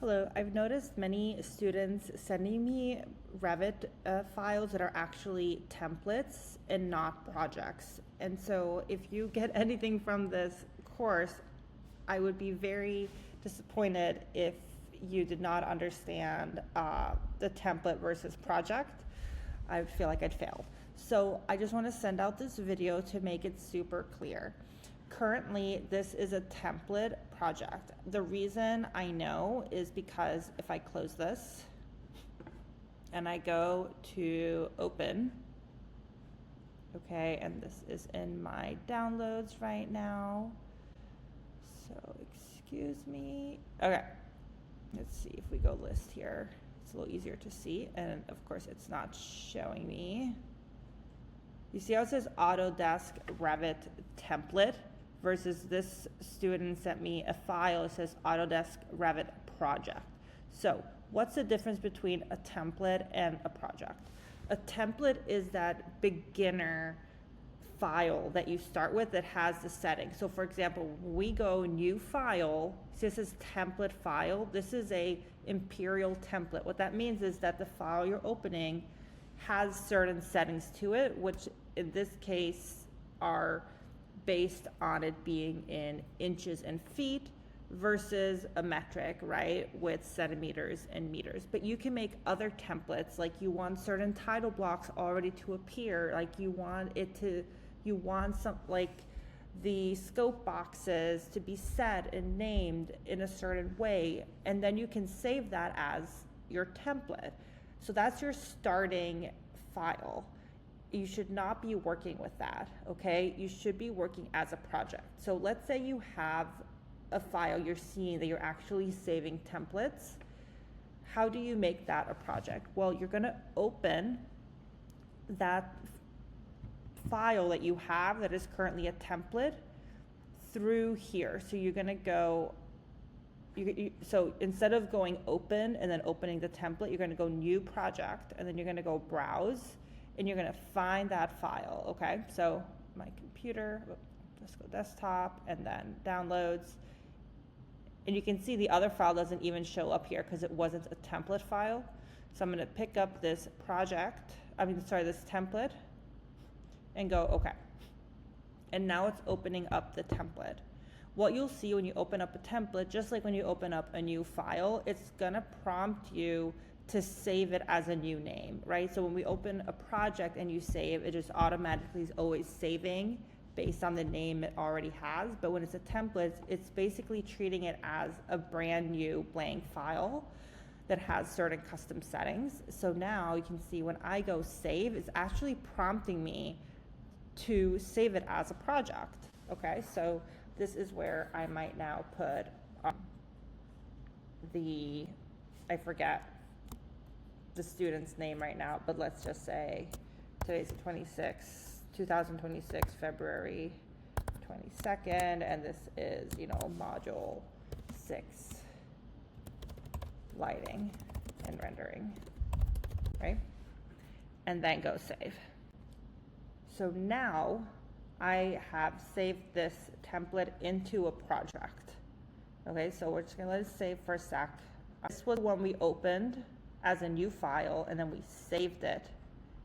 Hello, I've noticed many students sending me Revit files that are actually templates and not projects. And so if you get anything from this course, I would be very disappointed if you did not understand the template versus project. I feel like I'd failed. So I just want to send out this video to make it super clear. Currently, this is a template project. The reason I know is because if I close this and I go to open, okay, and this is in my downloads right now. So excuse me. Okay, let's see if we go list here. It's a little easier to see, and of course it's not showing me. You see how it says Autodesk Revit Template versus this student sent me a file that says Autodesk Revit Project. So what's the difference between a template and a project? A template is that beginner file that you start with that has the settings. So for example, when we go new file, this is template file. This is a imperial template. What that means is that the file you're opening has certain settings to it, which in this case are based on it being in inches and feet versus a metric, right, with centimeters and meters. But you can make other templates, like you want certain title blocks already to appear, like you want some, like the scope boxes to be set and named in a certain way, and then you can save that as your template. So that's your starting file. You should not be working with that, okay? You should be working as a project. So let's say you have a file you're seeing that you're actually saving templates. How do you make that a project? Well, you're gonna open that file that you have that is currently a template through here. So you're gonna go, so instead of going open and then opening the template, you're gonna go new project, and then you're gonna go browse, and you're gonna find that file, okay? So my computer, let's go desktop, and then downloads. And you can see the other file doesn't even show up here because it wasn't a template file. So I'm gonna pick up this this template and go, okay. And now it's opening up the template. What you'll see when you open up a template, just like when you open up a new file, it's gonna prompt you to save it as a new name, right? So when we open a project and you save, it just automatically is always saving based on the name it already has. But when it's a template, it's basically treating it as a brand new blank file that has certain custom settings. So now you can see when I go save, it's actually prompting me to save it as a project, okay? So this is where I might now put I forget the student's name right now, but let's just say today's 2026, February 22nd, and this is, module 6, lighting and rendering, right? And then go save. So now I have saved this template into a project. Okay, so we're just gonna let it save for a sec. This was one we opened as a new file, and then we saved it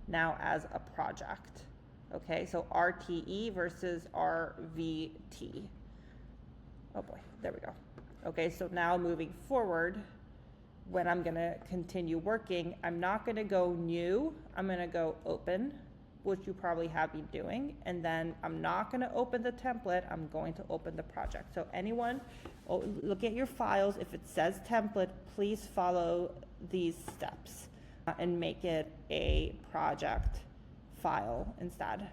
now as a project. Okay, so RTE versus RVT. Oh boy, there we go. Okay, so now moving forward, when I'm gonna continue working, I'm not gonna go new, I'm gonna go open, which you probably have been doing, and then I'm not gonna open the template, I'm going to open the project. So anyone, look at your files, if it says template, please follow these steps and make it a project file instead.